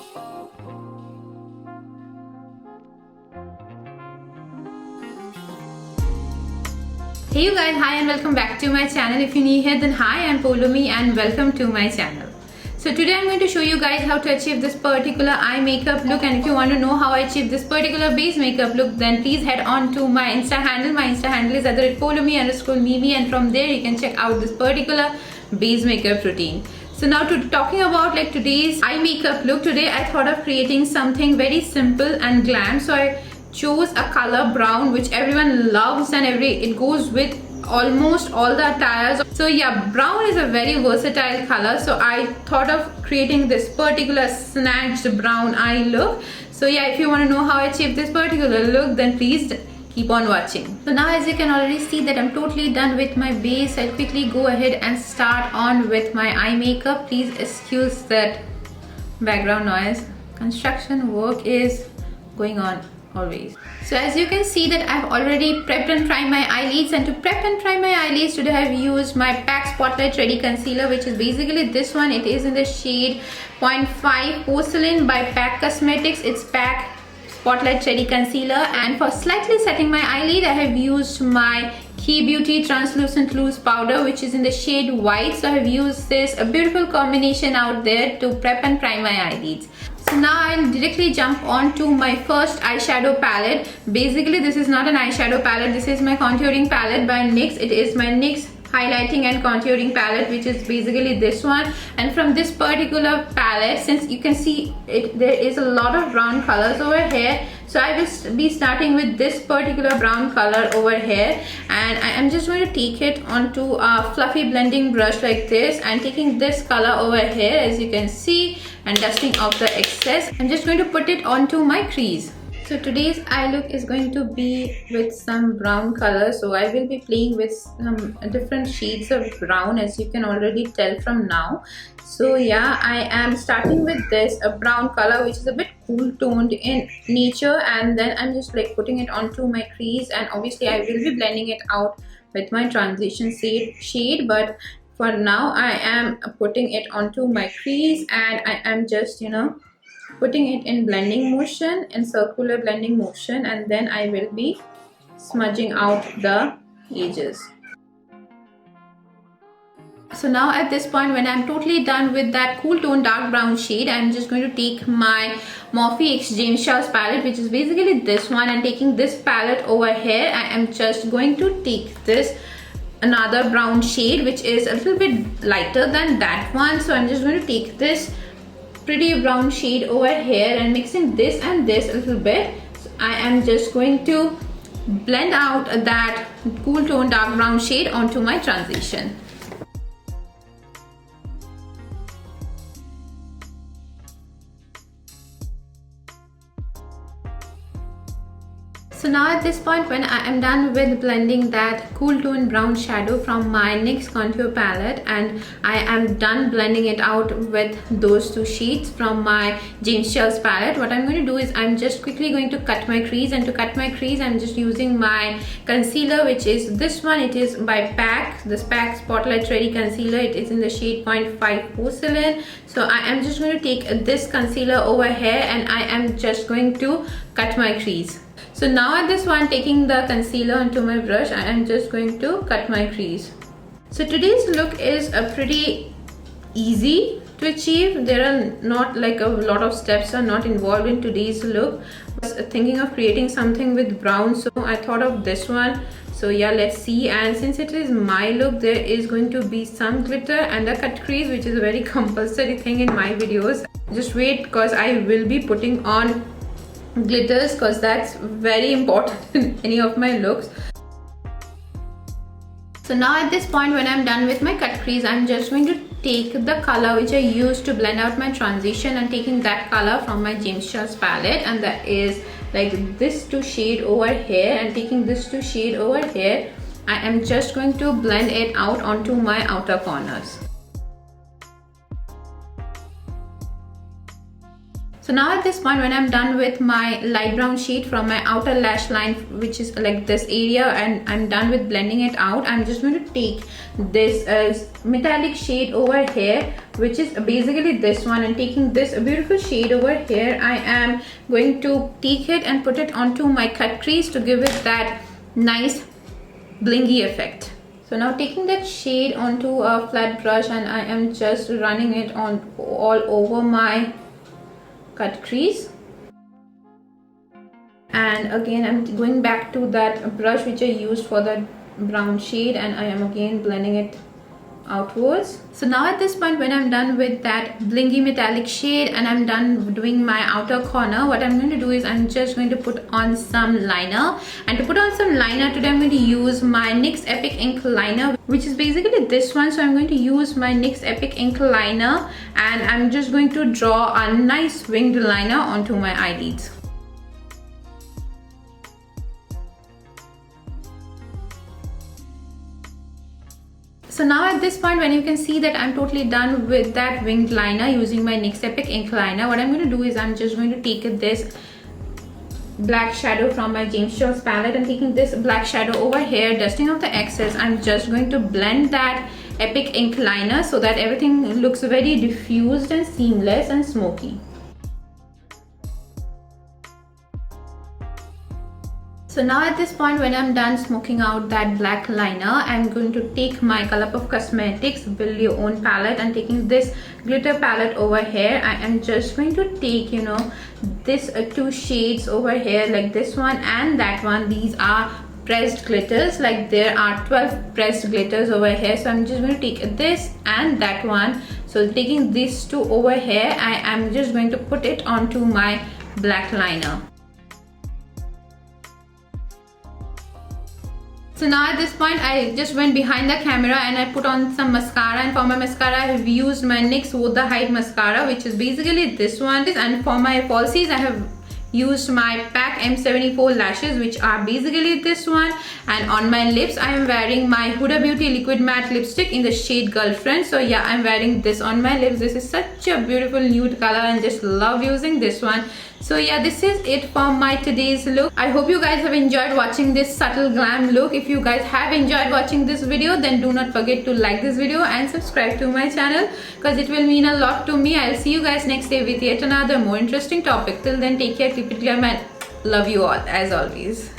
Hey you guys, hi and welcome back to my channel. If you're new here, then hi, I'm Poulomi and welcome to my channel. So today I'm going to show you guys how to achieve this particular eye makeup look, and if you want to know how I achieve this particular base makeup look, then please head on to my Insta handle. My Insta handle is @Poulomi_Mimi, and from there you can check out this particular base makeup routine. So now talking about like today's eye makeup look, today I thought of creating something very simple and glam. So I chose a color brown which everyone loves and it goes with almost all the attires. So yeah, brown is a very versatile color, so I thought of creating this particular snatched brown eye look. So yeah, if you want to know how I achieve this particular look, then please keep on watching. So now as you can already see that I'm totally done with my base, I'll quickly go ahead and start on with my eye makeup. Please excuse that background noise. Construction work is going on always. So as you can see that I've already prepped and primed my eyelids, and to prep and prime my eyelids today I've used my PAC Spotlight Ready Concealer, which is basically this one. It is in the shade 0.5 Porcelain by PAC Cosmetics. It's PAC Spotlight Ready Concealer, and for slightly setting my eyelid I have used my Key Beauty Translucent Loose Powder, which is in the shade white. So I have used this, a beautiful combination out there, to prep and prime my eyelids. So now I'll directly jump on to my first eyeshadow palette. Basically this is not an eyeshadow palette, this is my contouring palette by NYX. It is my NYX highlighting and contouring palette, which is basically this one. And from this particular palette, since you can see it, there is a lot of brown colors over here, so I will be starting with this particular brown color over here, and I am just going to take it onto a fluffy blending brush like this, and taking this color over here, as you can see, and dusting off the excess. I'm just going to put it onto my crease. So today's eye look is going to be with some brown color, so I will be playing with some different shades of brown, as you can already tell from now. So yeah, I am starting with this, a brown color which is a bit cool toned in nature, and then I'm just like putting it onto my crease, and obviously I will be blending it out with my transition shade, but for now I am putting it onto my crease, and I am just putting it in blending motion, in circular blending motion, and then I will be smudging out the edges. So now at this point, when I'm totally done with that cool tone dark brown shade, I'm just going to take my Morphe X James Charles palette, which is basically this one, and taking this palette over here, I am just going to take this another brown shade which is a little bit lighter than that one. So I'm just going to take this pretty brown shade over here and mixing this and this a little bit. So I am just going to blend out that cool tone dark brown shade onto my transition. So now at this point, when I am done with blending that cool tone brown shadow from my NYX contour palette, and I am done blending it out with those two shades from my James Charles palette, what I'm going to do is I'm just quickly going to cut my crease, and to cut my crease I'm just using my concealer, which is this one. It is by PAC, this PAC Spotlight Ready Concealer. It is in the shade 0.5 Porcelain. So I am just going to take this concealer over here, and I am just going to cut my crease. So now at this one, taking the concealer onto my brush, I am just going to cut my crease. So today's look is a pretty easy to achieve. There are not like a lot of steps are not involved in today's look. I was thinking of creating something with brown, so I thought of this one. So yeah, let's see. And since it is my look, there is going to be some glitter and a cut crease, which is a very compulsory thing in my videos. Just wait, because I will be putting on glitters, because that's very important in any of my looks. So now at this point, when I'm done with my cut crease, I'm just going to take the color which I used to blend out my transition, and taking that color from my James Charles palette, and that is like this two shade over here, and taking this two shade over here, I am just going to blend it out onto my outer corners. So now at this point, when I'm done with my light brown shade from my outer lash line, which is like this area, and I'm done with blending it out, I'm just going to take this metallic shade over here, which is basically this one, and taking this beautiful shade over here, I am going to take it and put it onto my cut crease to give it that nice blingy effect. So now taking that shade onto a flat brush, and I am just running it on all over my cut crease. And again, I'm going back to that brush which I used for that brown shade, and I am again blending it outwards. So now at this point, when I'm done with that blingy metallic shade and I'm done doing my outer corner, what I'm going to do is I'm just going to put on some liner. And to put on some liner today, I'm going to use my NYX Epic Ink liner, which is basically this one. So I'm going to use my NYX Epic Ink liner, and I'm just going to draw a nice winged liner onto my eyelids. So now at this point, when you can see that I'm totally done with that winged liner using my NYX Epic Ink liner, what I'm going to do is I'm just going to take this black shadow from my James Charles palette, and taking this black shadow over here, dusting off the excess, I'm just going to blend that Epic Ink liner so that everything looks very diffused and seamless and smoky. So now at this point, when I'm done smoking out that black liner, I'm going to take my Colourpuff Cosmetics Build Your Own palette, and taking this glitter palette over here, I am just going to take, this two shades over here, like this one and that one. These are pressed glitters, like there are 12 pressed glitters over here. So I'm just going to take this and that one. So taking these two over here, I am just going to put it onto my black liner. So now at this point, I just went behind the camera and I put on some mascara, and for my mascara I have used my NYX Wood the Height mascara, which is basically this one, and for my falsies I have used my PAC M74 lashes, which are basically this one, and on my lips I am wearing my Huda Beauty Liquid Matte lipstick in the shade Girlfriend. So yeah, I'm wearing this on my lips. This is such a beautiful nude color and just love using this one. So yeah, this is it for my today's look. I hope you guys have enjoyed watching this subtle glam look. If you guys have enjoyed watching this video, then do not forget to like this video and subscribe to my channel, because it will mean a lot to me. I'll see you guys next day with yet another more interesting topic. Till then, take care, keep it glam, and love you all as always.